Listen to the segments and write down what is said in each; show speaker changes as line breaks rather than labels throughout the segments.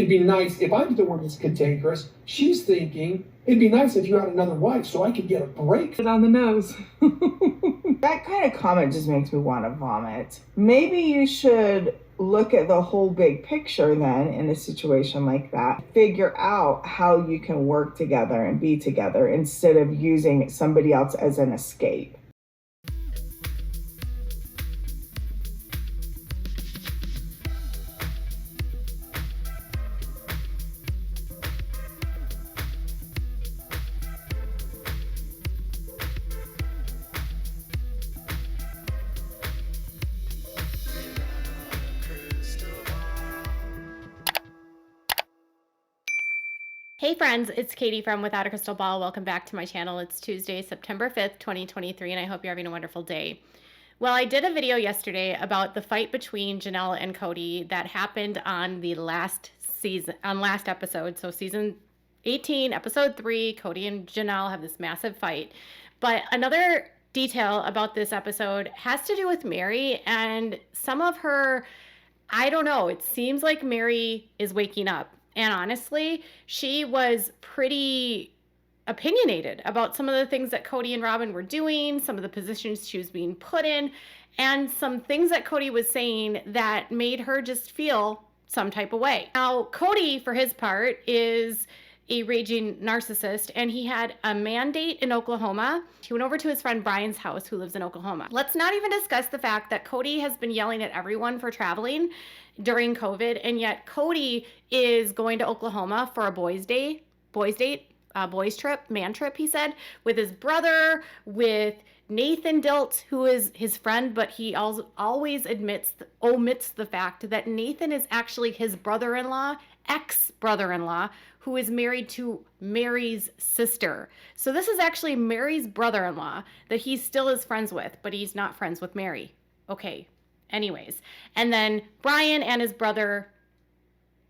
It'd be nice if I'm the one that's cantankerous. She's thinking it'd be nice if you had another wife so I could get a break.
On the nose.
That kind of comment just makes me want to vomit. Maybe you should look at the whole big picture then in a situation like that. Figure out how you can work together and be together instead of using somebody else as an escape.
Hey friends, it's Katie from Without a Crystal Ball. Welcome back to my channel. It's Tuesday, September 5th, 2023, and I hope you're having a wonderful day. Well, I did a video yesterday about the fight between Janelle and Cody that happened on the last episode. So season 18, episode 3, Cody and Janelle have this massive fight. But another detail about this episode has to do with Meri and some of her, I don't know, it seems like Meri is waking up. And honestly, she was pretty opinionated about some of the things that Cody and Robyn were doing, some of the positions she was being put in, and some things that Cody was saying that made her just feel some type of way. Now, Cody, for his part, is a raging narcissist, and he had a mandate in Oklahoma. He went over to his friend Brian's house, who lives in Oklahoma. Let's not even discuss the fact that Cody has been yelling at everyone for traveling during COVID, and yet Cody is going to Oklahoma for a boys' trip, man trip, he said, with his brother, with Nathan Dilt, who is his friend, but he always omits the fact that Nathan is actually his brother-in-law, ex-brother-in-law, who is married to Meri's sister. So this is actually Meri's brother-in-law that he still is friends with, but he's not friends with Meri. Okay, anyways. And then Brian and his brother,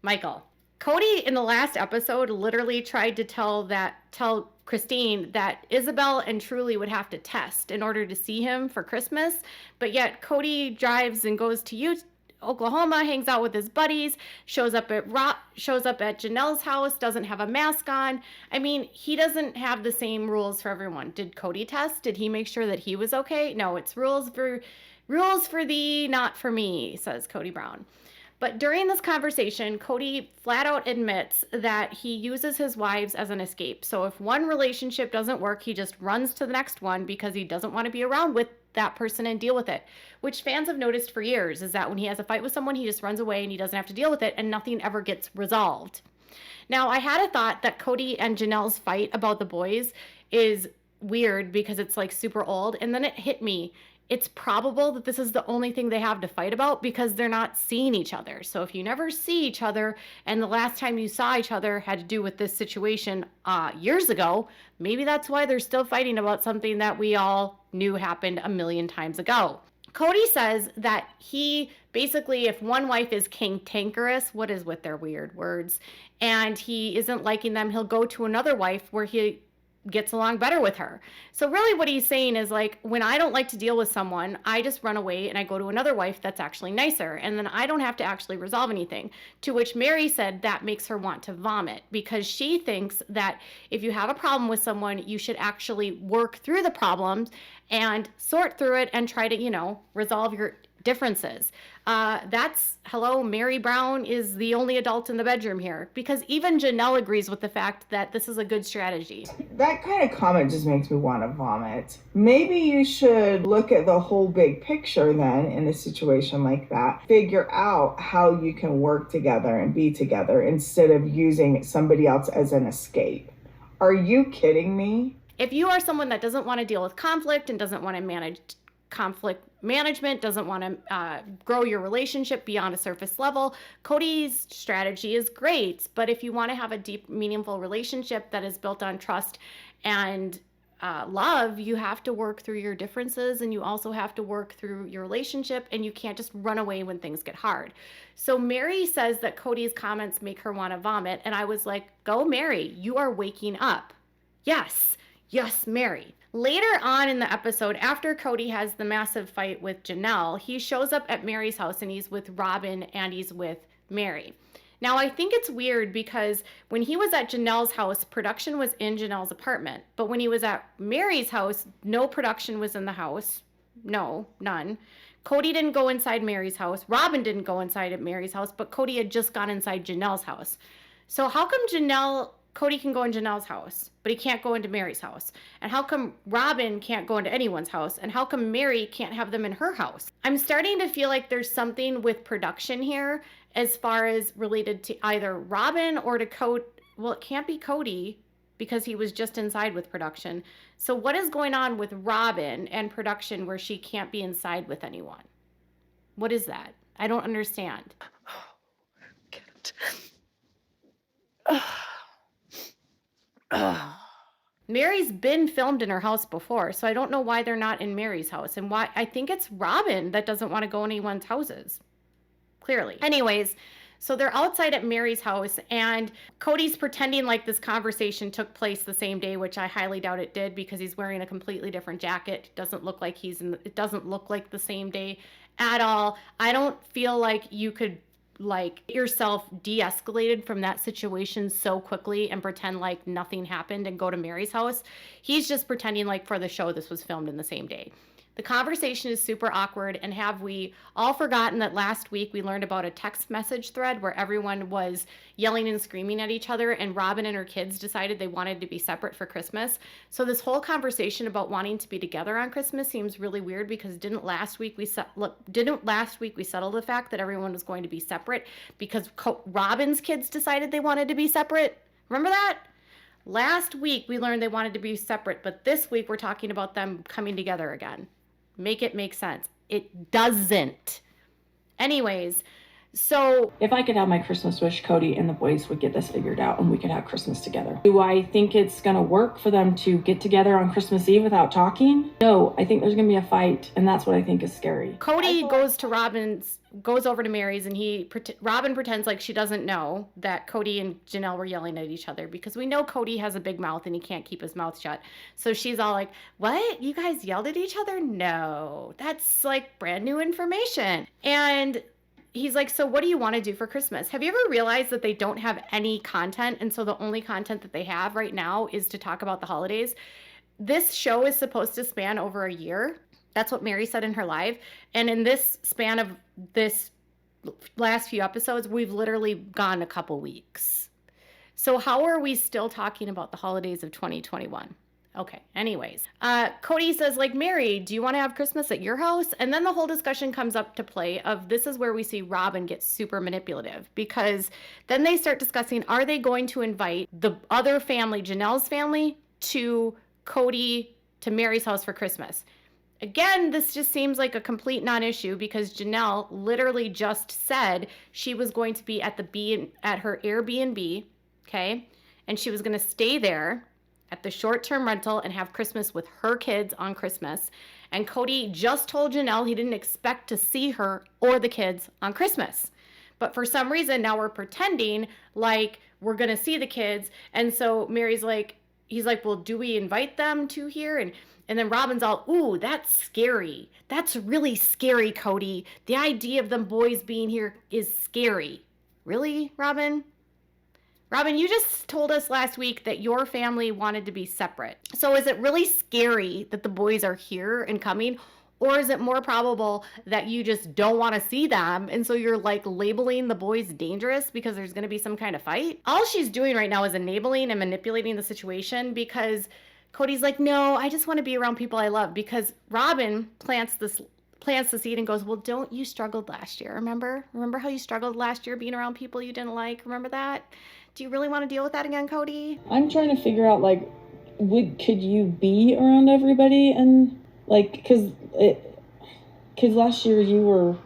Michael. Cody, in the last episode, literally tried to tell Christine that Isabel and Truly would have to test in order to see him for Christmas, but yet Cody drives and goes to Oklahoma, hangs out with his buddies, shows up at Janelle's house, doesn't have a mask on. I mean, he doesn't have the same rules for everyone. Did Cody test? Did he make sure that he was okay? No, it's rules for thee, not for me, says Kody Brown. But during this conversation, Cody flat out admits that he uses his wives as an escape. So if one relationship doesn't work, he just runs to the next one because he doesn't want to be around with that person and deal with it, which fans have noticed for years is that when he has a fight with someone, he just runs away and he doesn't have to deal with it and nothing ever gets resolved. Now, I had a thought that Cody and Janelle's fight about the boys is weird because it's like super old, and then it hit me. It's probable that this is the only thing they have to fight about because they're not seeing each other. So if you never see each other and the last time you saw each other had to do with this situation years ago, maybe that's why they're still fighting about something that we all knew happened a million times ago. Cody says that he basically, if one wife is cantankerous, what is with their weird words, and he isn't liking them, he'll go to another wife where he gets along better with her. So really what he's saying is like, when I don't like to deal with someone, I just run away and I go to another wife that's actually nicer, and then I don't have to actually resolve anything. To which Meri said that makes her want to vomit because she thinks that if you have a problem with someone, you should actually work through the problems and sort through it and try to, resolve your differences. Hello, Meri Brown is the only adult in the bedroom here, because even Janelle agrees with the fact that this is a good strategy.
That kind of comment just makes me want to vomit. Maybe you should look at the whole big picture then in a situation like that. Figure out how you can work together and be together instead of using somebody else as an escape. Are you kidding me?
If you are someone that doesn't want to deal with conflict and doesn't want to manage conflict management, doesn't want to grow your relationship beyond a surface level, Cody's strategy is great. But if you want to have a deep, meaningful relationship that is built on trust and love, you have to work through your differences, and you also have to work through your relationship, and you can't just run away when things get hard. So Meri says that Cody's comments make her want to vomit, and I was like, go Meri, you are waking up. Yes, Meri. Later on in the episode, after Cody has the massive fight with Janelle, he shows up at Meri's house and he's with Robyn and he's with Meri. Now, I think it's weird because when he was at Janelle's house, production was in Janelle's apartment. But when he was at Meri's house, no production was in the house. No, none. Kody didn't go inside Meri's house. Robyn didn't go inside at Meri's house, but Kody had just gone inside Janelle's house. So how come Kody can go in Janelle's house, but he can't go into Meri's house? And how come Robyn can't go into anyone's house? And how come Meri can't have them in her house? I'm starting to feel like there's something with production here as far as related to either Robyn or to Kody. Well, it can't be Kody because he was just inside with production. So what is going on with Robyn and production where she can't be inside with anyone? What is that? I don't understand. Meri's been filmed in her house before, so I don't know why they're not in Meri's house, and why. I think it's Robyn that doesn't want to go in anyone's houses. Clearly. Anyways, so they're outside at Meri's house, and Kody's pretending like this conversation took place the same day, which I highly doubt it did because he's wearing a completely different jacket. It doesn't look like it doesn't look like the same day at all. I don't feel like you could like yourself de-escalated from that situation so quickly and pretend like nothing happened and go to Meri's house. He's just pretending like for the show this was filmed in the same day. The conversation is super awkward, and have we all forgotten that last week we learned about a text message thread where everyone was yelling and screaming at each other, and Robyn and her kids decided they wanted to be separate for Christmas. So this whole conversation about wanting to be together on Christmas seems really weird because didn't last week we settle the fact that everyone was going to be separate because Robyn's kids decided they wanted to be separate? Remember that? Last week we learned they wanted to be separate, but this week we're talking about them coming together again. Make it make sense. It doesn't. Anyways, so
if I could have my Christmas wish, Kody and the boys would get this figured out and we could have Christmas together. Do I think it's gonna work for them to get together on Christmas Eve without talking? No, I think there's gonna be a fight, and that's what I think is scary.
Kody goes over to Meri's, and Robyn pretends like she doesn't know that Kody and Janelle were yelling at each other because we know Kody has a big mouth and he can't keep his mouth shut. So she's all like, what? You guys yelled at each other? No, that's like brand new information. And he's like, so what do you want to do for Christmas? Have you ever realized that they don't have any content? And so the only content that they have right now is to talk about the holidays. This show is supposed to span over a year. That's what Meri said in her live. And in this span of this last few episodes, we've literally gone a couple weeks. So how are we still talking about the holidays of 2021? Okay, anyways. Kody says, like, Meri, do you want to have Christmas at your house? And then the whole discussion comes up to play of this is where we see Robyn get super manipulative, because then they start discussing, are they going to invite the other family, Janelle's family, to Meri's house for Christmas? Again, this just seems like a complete non-issue because Janelle literally just said she was going to be at her Airbnb, okay? And she was going to stay there at the short-term rental and have Christmas with her kids on Christmas. And Kody just told Janelle he didn't expect to see her or the kids on Christmas. But for some reason, now we're pretending like we're going to see the kids. And so he's like, well, do we invite them to here? And then Robyn's all, ooh, that's scary. That's really scary, Kody. The idea of them boys being here is scary. Really, Robyn? Robyn, you just told us last week that your family wanted to be separate. So is it really scary that the boys are here and coming? Or is it more probable that you just don't want to see them, and so you're like labeling the boys dangerous because there's going to be some kind of fight? All she's doing right now is enabling and manipulating the situation because Kody's like, no, I just want to be around people I love, because Robyn plants the seed and goes, well, don't you struggled last year? Remember how you struggled last year being around people you didn't like? Remember that? Do you really want to deal with that again, Kody?
I'm trying to figure out, like, could you be around everybody and like, because last year you were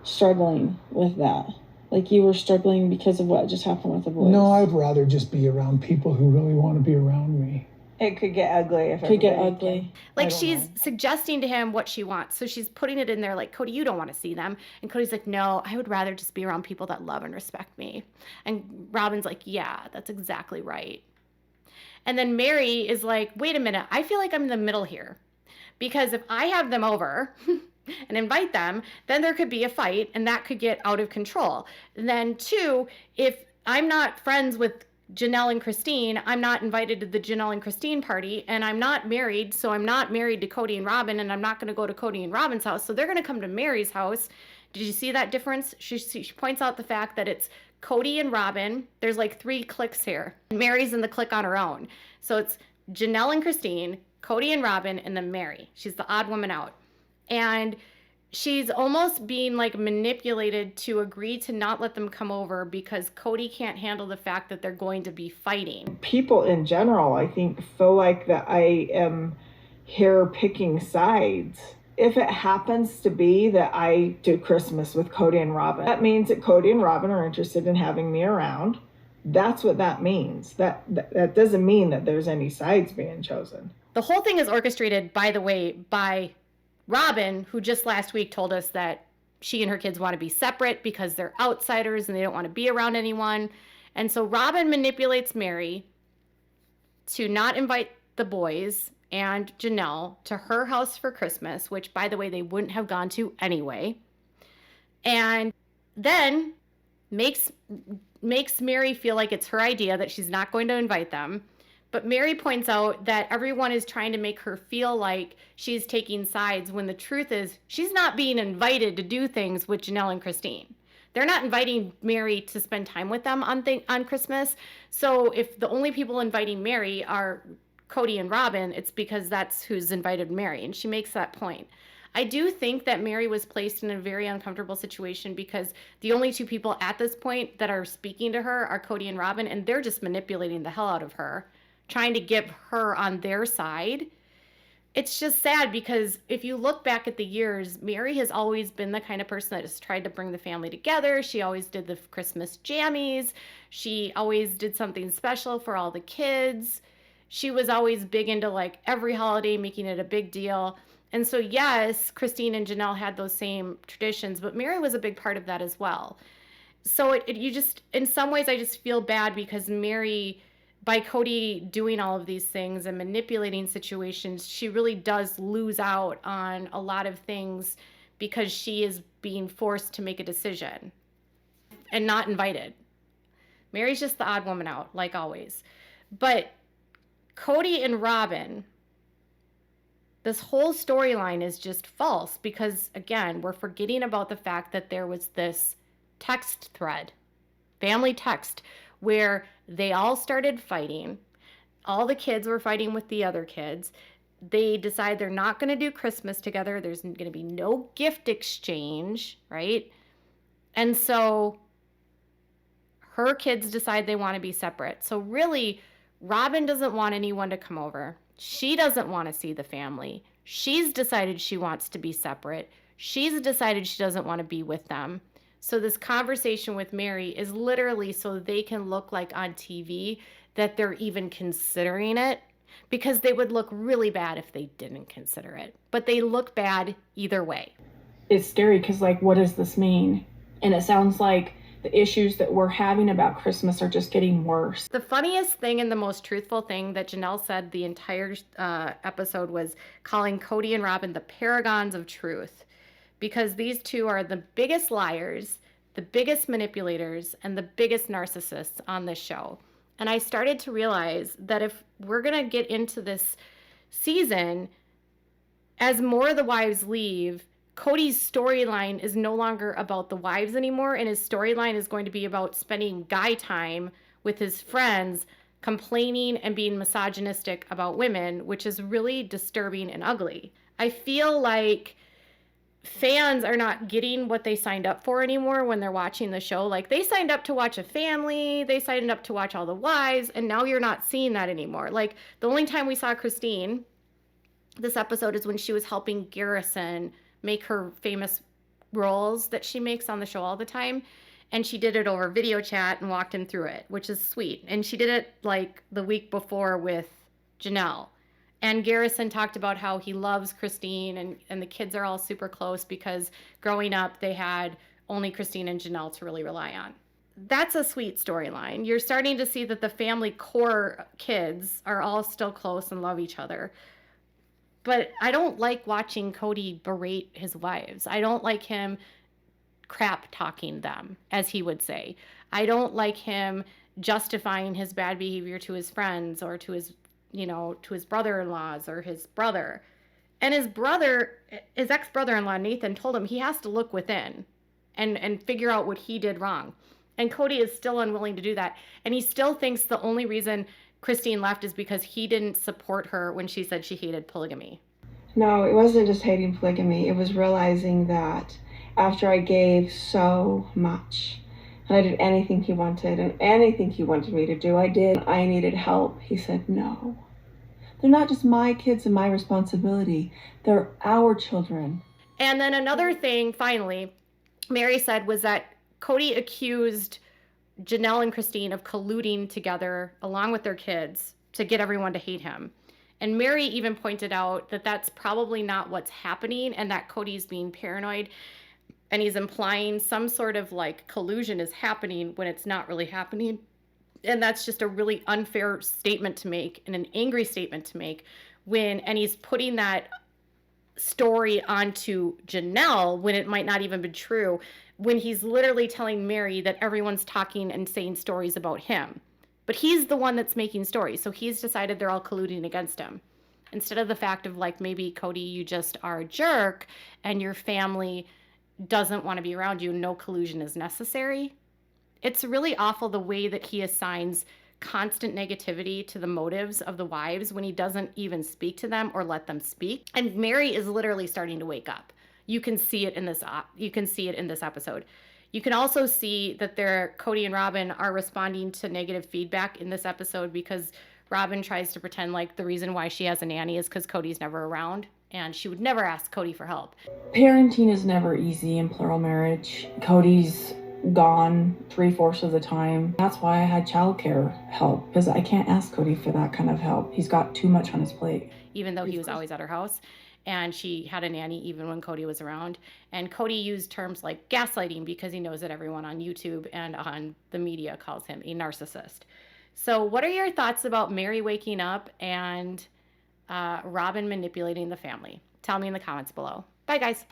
struggling with that. Like, you were struggling because of what just happened with the boys.
No, I'd rather just be around people who really want to be around me.
It could get ugly
Like, she's suggesting to him what she wants. So she's putting it in there like, Kody, you don't want to see them. And Cody's like, no, I would rather just be around people that love and respect me. And Robyn's like, yeah, that's exactly right. And then Meri is like, wait a minute, I feel like I'm in the middle here. Because if I have them over and invite them, then there could be a fight and that could get out of control. And then 2, if I'm not friends with Janelle and Christine, I'm not invited to the Janelle and Christine party, and I'm not married, so I'm not married to Kody and Robyn, and I'm not going to go to Kody and Robyn's house, so they're going to come to Meri's house. Did you see that difference? She points out the fact that it's Kody and Robyn. There's like 3 cliques here. Meri's in the clique on her own. So it's Janelle and Christine, Kody and Robyn, and then Meri. She's the odd woman out. And she's almost being like manipulated to agree to not let them come over because Kody can't handle the fact that they're going to be fighting.
People in general, I think, feel like that I am here picking sides. If it happens to be that I do Christmas with Kody and Robyn, that means that Kody and Robyn are interested in having me around. That's what that means. That doesn't mean that there's any sides being chosen.
The whole thing is orchestrated, by the way, by Robyn, who just last week told us that she and her kids want to be separate because they're outsiders and they don't want to be around anyone. And so Robyn manipulates Meri to not invite the boys and Janelle to her house for Christmas, which, by the way, they wouldn't have gone to anyway. And then makes Meri feel like it's her idea, that she's not going to invite them. But Meri points out that everyone is trying to make her feel like she's taking sides, when the truth is she's not being invited to do things with Janelle and Christine. They're not inviting Meri to spend time with them on Christmas. So if the only people inviting Meri are Kody and Robyn, it's because that's who's invited Meri. And she makes that point. I do think that Meri was placed in a very uncomfortable situation because the only 2 people at this point that are speaking to her are Kody and Robyn, and they're just manipulating the hell out of her, trying to get her on their side. It's just sad because if you look back at the years, Meri has always been the kind of person that has tried to bring the family together. She always did the Christmas jammies. She always did something special for all the kids. She was always big into like every holiday, making it a big deal. And so yes, Christine and Janelle had those same traditions, but Meri was a big part of that as well. So you just, in some ways, I just feel bad because Meri, by Kody doing all of these things and manipulating situations, she really does lose out on a lot of things because she is being forced to make a decision and not invited. Meri's just the odd woman out, like always. But Kody and Robyn, this whole storyline is just false because, again, we're forgetting about the fact that there was this text thread, family text, where they all started fighting. All the kids were fighting with the other kids. They decide they're not going to do Christmas together. There's going to be no gift exchange, right? And so her kids decide they want to be separate. So really, Robyn doesn't want anyone to come over. She doesn't want to see the family. She's decided she wants to be separate. She's decided she doesn't want to be with them. So this conversation with Meri is literally so they can look like on TV that they're even considering it, because they would look really bad if they didn't consider it. But they look bad either way.
It's scary because, like, what does this mean? And it sounds like the issues that we're having about Christmas are just getting worse.
The funniest thing and the most truthful thing that Janelle said the entire episode was calling Kody and Robyn the paragons of truth, because these 2 are the biggest liars, the biggest manipulators, and the biggest narcissists on this show. And I started to realize that if we're going to get into this season, as more of the wives leave, Kody's storyline is no longer about the wives anymore, and his storyline is going to be about spending guy time with his friends, complaining and being misogynistic about women, which is really disturbing and ugly. I feel like fans are not getting what they signed up for anymore when they're watching the show. Like, they signed up to watch a family, they signed up to watch all the wives, and now you're not seeing that anymore. Like, the only time we saw Christine this episode is when she was helping Garrison make her famous rolls that she makes on the show all the time. And she did it over video chat and walked him through it, which is sweet. And she did it like the week before with Janelle. And Garrison talked about how he loves Christine, and the kids are all super close because growing up they had only Christine and Janelle to really rely on. That's a sweet storyline. You're starting to see that the family core kids are all still close and love each other. But I don't like watching Kody berate his wives. I don't like him crap talking them, as he would say. I don't like him justifying his bad behavior to his friends or to his, to his brother-in-laws or his brother. And his ex-brother-in-law, Nathan, told him he has to look within and figure out what he did wrong. And Kody is still unwilling to do that. And he still thinks the only reason Christine left is because he didn't support her when she said she hated polygamy.
No, it wasn't just hating polygamy. It was realizing that after I gave so much, and I did anything he wanted and anything he wanted me to do, I did. I needed help. He said, no. They're not just my kids and my responsibility. They're our children.
And then another thing, finally, Meri said was that Kody accused Janelle and Christine of colluding together along with their kids to get everyone to hate him. And Meri even pointed out that that's probably not what's happening and that Kody's being paranoid. And he's implying some sort of like collusion is happening when it's not really happening. And that's just a really unfair statement to make and an angry statement to make and he's putting that story onto Janelle when it might not even be true, when he's literally telling Meri that everyone's talking and saying stories about him. But he's the one that's making stories, so he's decided they're all colluding against him. Instead of the fact of like, maybe Kody, you just are a jerk and your family doesn't want to be around you, no collusion is necessary. It's really awful the way that he assigns constant negativity to the motives of the wives when he doesn't even speak to them or let them speak. And Meri is literally starting to wake up. You can see it in this episode. You can also see that Kody and Robyn are responding to negative feedback in this episode because Robyn tries to pretend like the reason why she has a nanny is because Kody's never around, and she would never ask Kody for help.
Parenting is never easy in Plural Marriage. Cody's gone 3/4 of the time. That's why I had childcare help, because I can't ask Kody for that kind of help. He's got too much on his plate.
Even though he was always at her house, and she had a nanny even when Kody was around. And Kody used terms like gaslighting because he knows that everyone on YouTube and on the media calls him a narcissist. So what are your thoughts about Meri waking up and Robyn manipulating the family? Tell me in the comments below. Bye, guys.